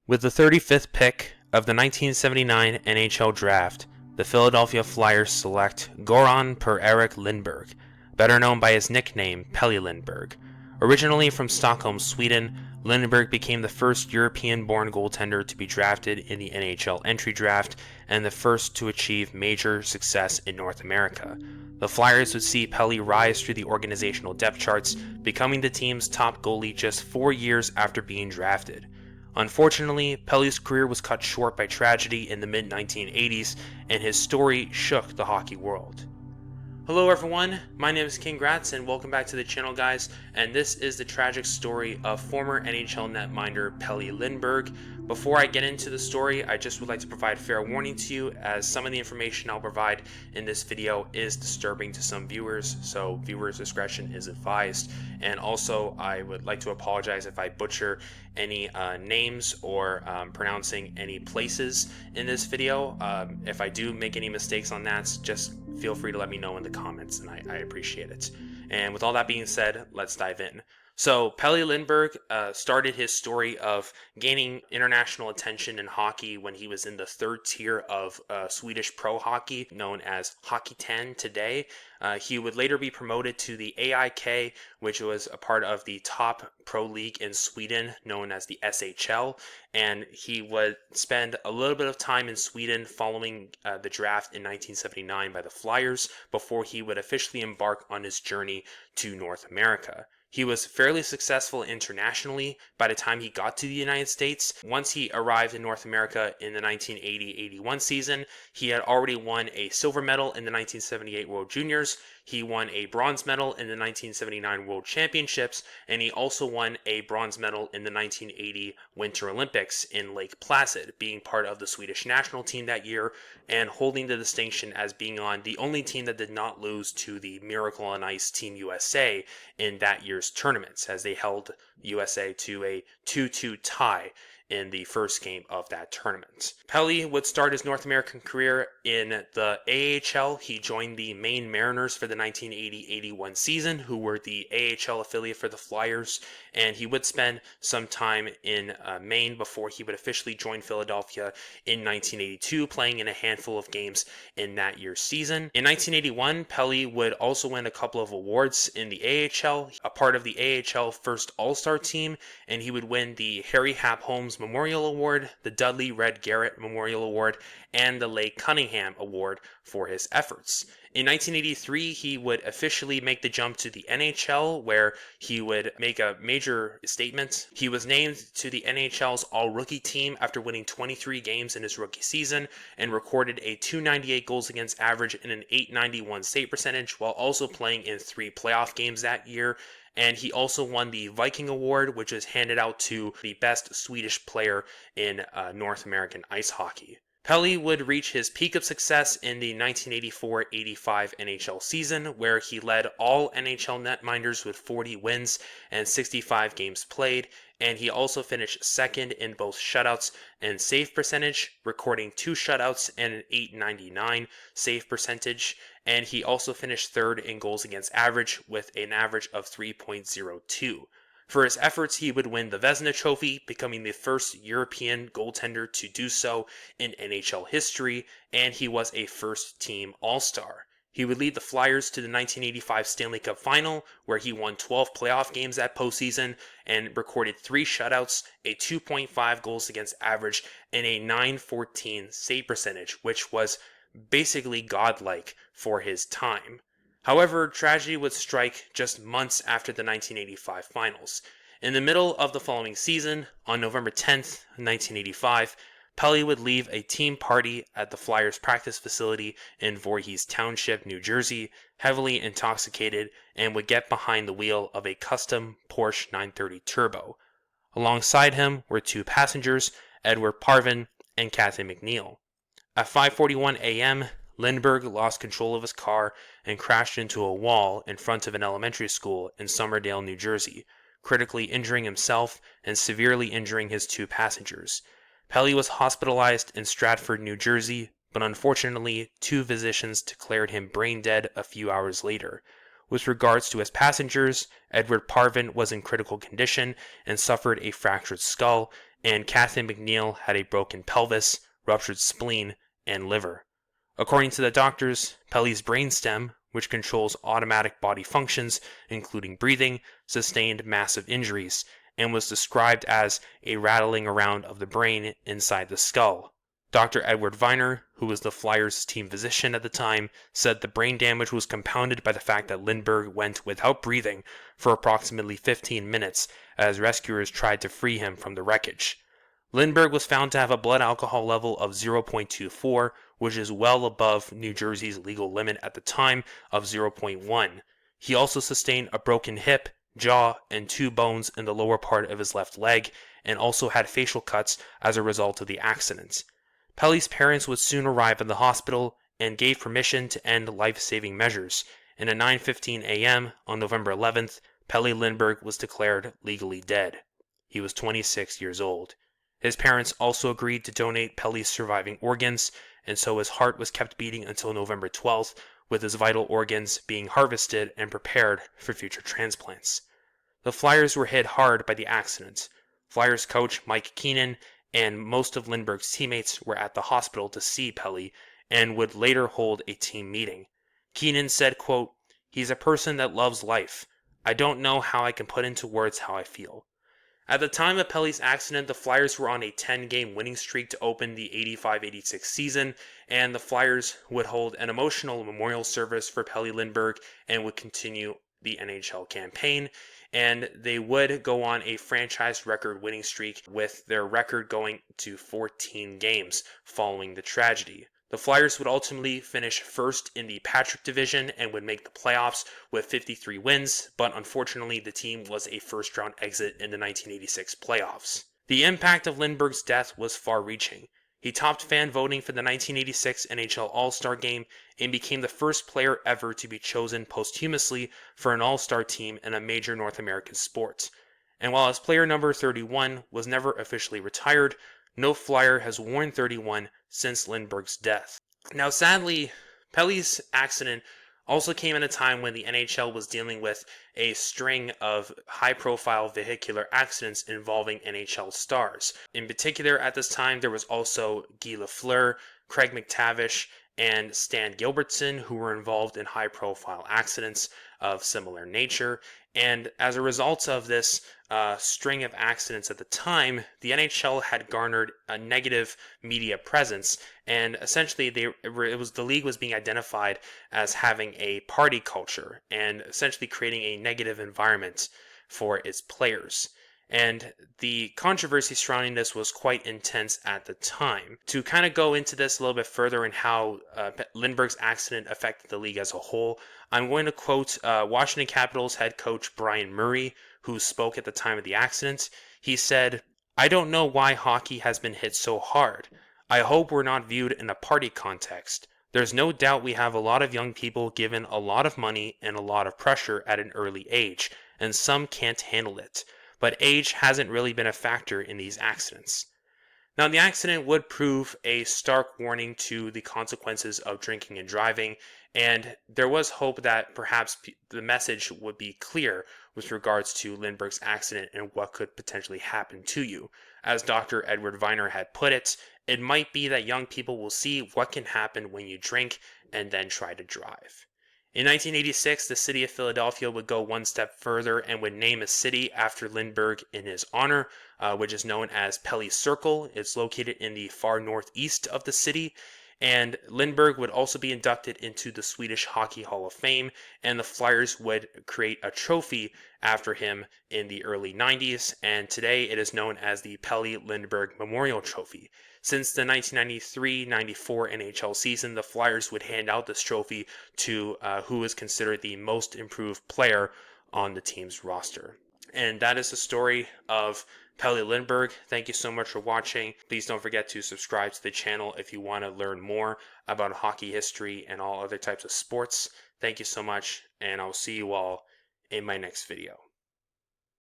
With the 35th pick of the 1979 NHL Draft, the Philadelphia Flyers select Goran Per-Erik Lindbergh, better known by his nickname Pelle Lindbergh. Originally from Stockholm, Sweden, Lindbergh became the first European-born goaltender to be drafted in the NHL entry draft and the first to achieve major success in North America. The Flyers would see Pelle rise through the organizational depth charts, becoming the team's top goalie just 4 years after being drafted. Unfortunately, Pelle's career was cut short by tragedy in the mid-1980s, and his story shook the hockey world. Hello everyone, my name is King Gratz and welcome back to the channel, guys, and this is the tragic story of former NHL netminder Pelle Lindbergh. Before I get into the story, I just would like to provide fair warning to you, as some of the information I'll provide in this video is disturbing to some viewers, so viewers' discretion is advised. And also, I would like to apologize if I butcher any names or pronouncing any places in this video. If I do make any mistakes on that, just feel free to let me know in the comments, and I appreciate it. And with all that being said, let's dive in. So Pelle Lindbergh started his story of gaining international attention in hockey when he was in the third tier of Swedish pro hockey, known as Hockey 10 today. He would later be promoted to the AIK, which was a part of the top pro league in Sweden, known as the SHL, and he would spend a little bit of time in Sweden following the draft in 1979 by the Flyers before he would officially embark on his journey to North America. He was fairly successful internationally by the time he got to the United States. Once he arrived in North America in the 1980-81 season, he had already won a silver medal in the 1978 World Juniors. He won a bronze medal in the 1979 World Championships, and he also won a bronze medal in the 1980 Winter Olympics in Lake Placid, being part of the Swedish national team that year and holding the distinction as being on the only team that did not lose to the Miracle on Ice Team USA in that year's tournaments, as they held USA to a 2-2 tie in the first game of that tournament. Pelle would start his North American career in the AHL. He joined the Maine Mariners for the 1980-81 season, who were the AHL affiliate for the Flyers, and he would spend some time in Maine before he would officially join Philadelphia in 1982, playing in a handful of games in that year's season. In 1981, Pelle would also win a couple of awards in the AHL, a part of the AHL First All-Star Team, and he would win the Harry Hap Holmes Memorial Award, the Dudley Red Garrett Memorial Award, and the Leigh Cunningham Award for his efforts. In 1983, he would officially make the jump to the NHL, where he would make a major statement. He was named to the NHL's All-Rookie team after winning 23 games in his rookie season and recorded a .298 goals against average and an .891 save percentage, while also playing in 3 playoff games that year. And he also won the Viking Award, which is handed out to the best Swedish player in North American ice hockey. Pelle would reach his peak of success in the 1984-85 NHL season, where he led all NHL netminders with 40 wins and 65 games played, and he also finished second in both shutouts and save percentage, recording 2 shutouts and an .899 save percentage, and he also finished third in goals against average with an average of 3.02. For his efforts, he would win the Vezina Trophy, becoming the first European goaltender to do so in NHL history, and he was a first-team All-Star. He would lead the Flyers to the 1985 Stanley Cup Final, where he won 12 playoff games that postseason and recorded 3 shutouts, a 2.5 goals against average, and a .914 save percentage, which was basically godlike for his time. However, tragedy would strike just months after the 1985 finals. In the middle of the following season, on November 10th, 1985, Pelle would leave a team party at the Flyers practice facility in Voorhees Township, New Jersey, heavily intoxicated, and would get behind the wheel of a custom Porsche 930 Turbo. Alongside him were 2 passengers, Edward Parvin and Kathy McNeil. At 5:41 a.m., Lindbergh lost control of his car and crashed into a wall in front of an elementary school in Somerdale, New Jersey, critically injuring himself and severely injuring his 2 passengers. Pelle was hospitalized in Stratford, New Jersey, but unfortunately, 2 physicians declared him brain dead a few hours later. With regards to his passengers, Edward Parvin was in critical condition and suffered a fractured skull, and Kathy McNeil had a broken pelvis, ruptured spleen, and liver. According to the doctors, Pelle's brainstem, which controls automatic body functions, including breathing, sustained massive injuries, and was described as a rattling around of the brain inside the skull. Dr. Edward Viner, who was the Flyers' team physician at the time, said the brain damage was compounded by the fact that Lindbergh went without breathing for approximately 15 minutes as rescuers tried to free him from the wreckage. Lindbergh was found to have a blood alcohol level of 0.24, which is well above New Jersey's legal limit at the time of 0.1. He also sustained a broken hip, jaw, and 2 bones in the lower part of his left leg, and also had facial cuts as a result of the accident. Pelle's parents would soon arrive at the hospital and gave permission to end life-saving measures, and at 9:15 a.m. on November 11th, Pelle Lindbergh was declared legally dead. He was 26 years old. His parents also agreed to donate Pelle's surviving organs, and so his heart was kept beating until November 12th, with his vital organs being harvested and prepared for future transplants. The Flyers were hit hard by the accident. Flyers coach Mike Keenan and most of Lindbergh's teammates were at the hospital to see Pelle and would later hold a team meeting. Keenan said, quote, "He's a person that loves life. I don't know how I can put into words how I feel." At the time of Pelle's accident, the Flyers were on a 10-game winning streak to open the 85-86 season, and the Flyers would hold an emotional memorial service for Pelle Lindbergh and would continue the NHL campaign, and they would go on a franchise record winning streak with their record going to 14 games following the tragedy. The Flyers would ultimately finish first in the Patrick division and would make the playoffs with 53 wins, but unfortunately the team was a first-round exit in the 1986 playoffs. The impact of Lindbergh's death was far-reaching. He topped fan voting for the 1986 NHL All-Star Game and became the first player ever to be chosen posthumously for an All-Star team in a major North American sport. And while his player number 31 was never officially retired, no Flyer has worn 31 since Lindbergh's death. Now, sadly, Pelle's accident also came at a time when the NHL was dealing with a string of high-profile vehicular accidents involving NHL stars. In particular, at this time, there was also Guy Lafleur, Craig McTavish, and Stan Gilbertson, who were involved in high-profile accidents of similar nature. And as a result of this string of accidents at the time, the NHL had garnered a negative media presence, and essentially the league was being identified as having a party culture and essentially creating a negative environment for its players. And the controversy surrounding this was quite intense at the time. To kind of go into this a little bit further and how Lindbergh's accident affected the league as a whole, I'm going to quote Washington Capitals head coach Brian Murray, who spoke at the time of the accident. He said, "I don't know why hockey has been hit so hard. I hope we're not viewed in a party context. There's no doubt we have a lot of young people given a lot of money and a lot of pressure at an early age, and some can't handle it. But age hasn't really been a factor in these accidents." Now, the accident would prove a stark warning to the consequences of drinking and driving, and there was hope that perhaps the message would be clear with regards to Lindbergh's accident and what could potentially happen to you. As Dr. Edward Viner had put it, it might be that young people will see what can happen when you drink and then try to drive. In 1986, the city of Philadelphia would go one step further and would name a city after Lindbergh in his honor, which is known as Pelle Circle. It's located in the far northeast of the city, and Lindbergh would also be inducted into the Swedish Hockey Hall of Fame, and the Flyers would create a trophy after him in the early 90s, and today it is known as the Pelle Lindbergh Memorial Trophy. Since the 1993-94 NHL season, the Flyers would hand out this trophy to who is considered the most improved player on the team's roster. And that is the story of Pelle Lindbergh. Thank you so much for watching. Please don't forget to subscribe to the channel if you want to learn more about hockey history and all other types of sports. Thank you so much, and I'll see you all in my next video.